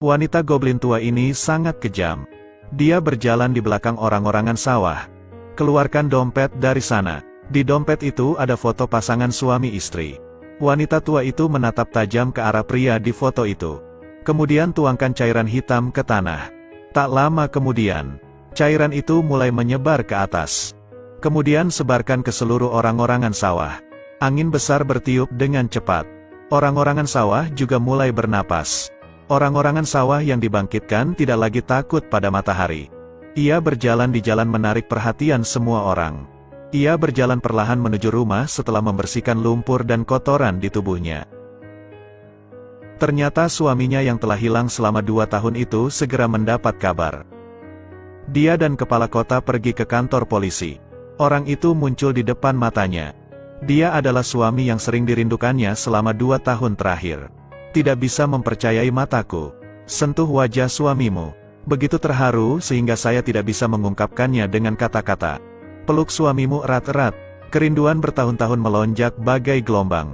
Wanita goblin tua ini sangat kejam. Dia berjalan di belakang orang-orangan sawah. Keluarkan dompet dari sana. Di dompet itu ada foto pasangan suami istri. Wanita tua itu menatap tajam ke arah pria di foto itu. Kemudian tuangkan cairan hitam ke tanah. Tak lama kemudian, cairan itu mulai menyebar ke atas. Kemudian sebarkan ke seluruh orang-orangan sawah. Angin besar bertiup dengan cepat. Orang-orangan sawah juga mulai bernapas. Orang-orangan sawah yang dibangkitkan tidak lagi takut pada matahari. Ia berjalan di jalan menarik perhatian semua orang. Ia berjalan perlahan menuju rumah setelah membersihkan lumpur dan kotoran di tubuhnya. Ternyata suaminya yang telah hilang selama 2 tahun itu segera mendapat kabar. Dia dan kepala kota pergi ke kantor polisi. Orang itu muncul di depan matanya. Dia adalah suami yang sering dirindukannya selama 2 tahun terakhir. Tidak bisa mempercayai mataku. Sentuh wajah suamimu. Begitu terharu sehingga saya tidak bisa mengungkapkannya dengan kata-kata. Peluk suamimu erat-erat. Kerinduan bertahun-tahun melonjak bagai gelombang.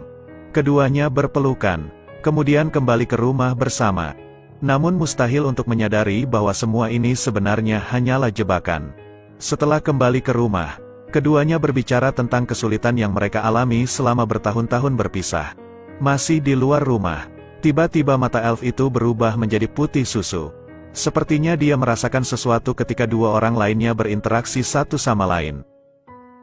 Keduanya berpelukan. Kemudian kembali ke rumah bersama. Namun mustahil untuk menyadari bahwa semua ini sebenarnya hanyalah jebakan. Setelah kembali ke rumah, keduanya berbicara tentang kesulitan yang mereka alami selama bertahun-tahun berpisah. Masih di luar rumah, tiba-tiba mata elf itu berubah menjadi putih susu. Sepertinya dia merasakan sesuatu ketika 2 orang lainnya berinteraksi satu sama lain.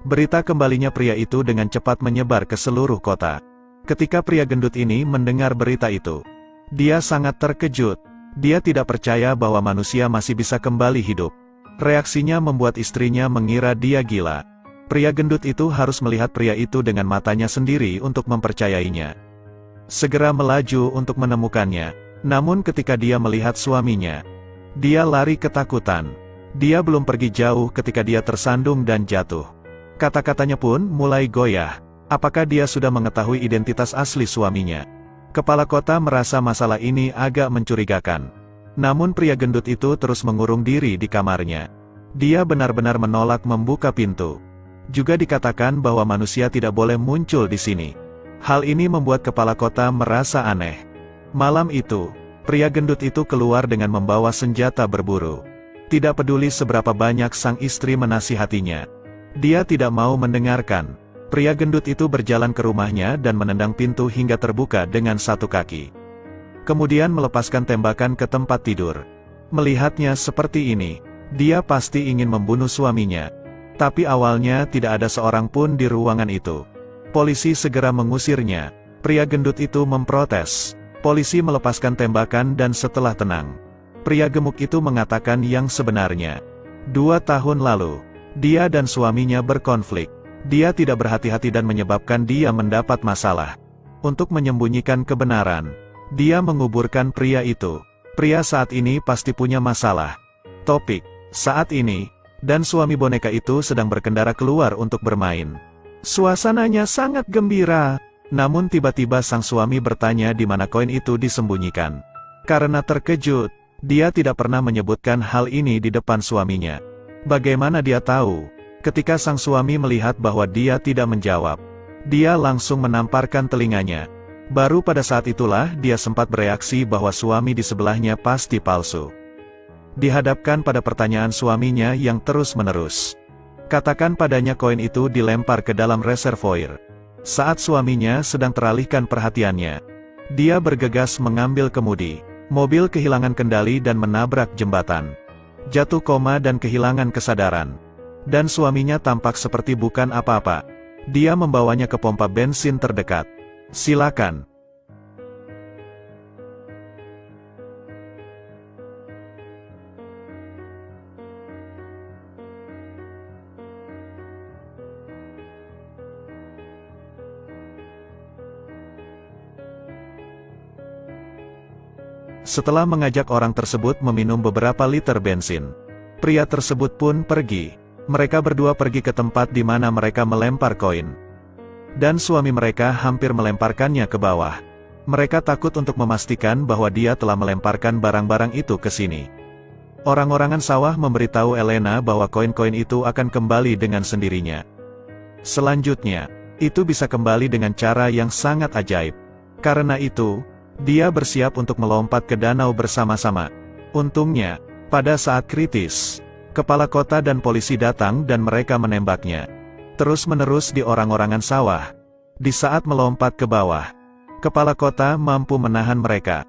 Berita kembalinya pria itu dengan cepat menyebar ke seluruh kota. Ketika pria gendut ini mendengar berita itu, dia sangat terkejut. Dia tidak percaya bahwa manusia masih bisa kembali hidup. Reaksinya membuat istrinya mengira dia gila. Pria gendut itu harus melihat pria itu dengan matanya sendiri untuk mempercayainya. Segera melaju untuk menemukannya. Namun ketika dia melihat suaminya, dia lari ketakutan. Dia belum pergi jauh ketika dia tersandung dan jatuh. Kata-katanya pun mulai goyah. Apakah dia sudah mengetahui identitas asli suaminya? Kepala kota merasa masalah ini agak mencurigakan. Namun pria gendut itu terus mengurung diri di kamarnya. Dia benar-benar menolak membuka pintu. Juga dikatakan bahwa manusia tidak boleh muncul di sini. Hal ini membuat kepala kota merasa aneh. Malam itu, pria gendut itu keluar dengan membawa senjata berburu. Tidak peduli seberapa banyak sang istri menasihatinya. Dia tidak mau mendengarkan. Pria gendut itu berjalan ke rumahnya dan menendang pintu hingga terbuka dengan satu kaki. Kemudian melepaskan tembakan ke tempat tidur. Melihatnya seperti ini, dia pasti ingin membunuh suaminya. Tapi awalnya tidak ada seorang pun di ruangan itu. Polisi segera mengusirnya. Pria gendut itu memprotes. Polisi melepaskan tembakan dan setelah tenang, pria gemuk itu mengatakan yang sebenarnya. 2 tahun lalu, dia dan suaminya berkonflik. Dia tidak berhati-hati dan menyebabkan dia mendapat masalah. Untuk menyembunyikan kebenaran, dia menguburkan pria itu. Pria saat ini pasti punya masalah. Topik, saat ini, dan suami boneka itu sedang berkendara keluar untuk bermain. Suasananya sangat gembira. Namun tiba-tiba sang suami bertanya di mana koin itu disembunyikan. Karena terkejut, dia tidak pernah menyebutkan hal ini di depan suaminya. Bagaimana dia tahu? Ketika sang suami melihat bahwa dia tidak menjawab, dia langsung menamparkan telinganya. Baru pada saat itulah dia sempat bereaksi bahwa suami di sebelahnya pasti palsu. Dihadapkan pada pertanyaan suaminya yang terus-menerus. Katakan padanya koin itu dilempar ke dalam reservoir. Saat suaminya sedang teralihkan perhatiannya, dia bergegas mengambil kemudi. Mobil kehilangan kendali dan menabrak jembatan. Jatuh koma dan kehilangan kesadaran. Dan suaminya tampak seperti bukan apa-apa. Dia membawanya ke pompa bensin terdekat. Silakan. Setelah mengajak orang tersebut meminum beberapa liter bensin, pria tersebut pun pergi. Mereka berdua pergi ke tempat di mana mereka melempar koin. Dan suami mereka hampir melemparkannya ke bawah. Mereka takut untuk memastikan bahwa dia telah melemparkan barang-barang itu ke sini. Orang-orangan sawah memberitahu Elena bahwa koin-koin itu akan kembali dengan sendirinya. Selanjutnya, itu bisa kembali dengan cara yang sangat ajaib. Karena itu, Dia bersiap untuk melompat ke danau bersama-sama. Untungnya, pada saat kritis, kepala kota dan polisi datang dan mereka menembaknya. Terus-menerus di orang-orangan sawah. Di saat melompat ke bawah, kepala kota mampu menahan mereka.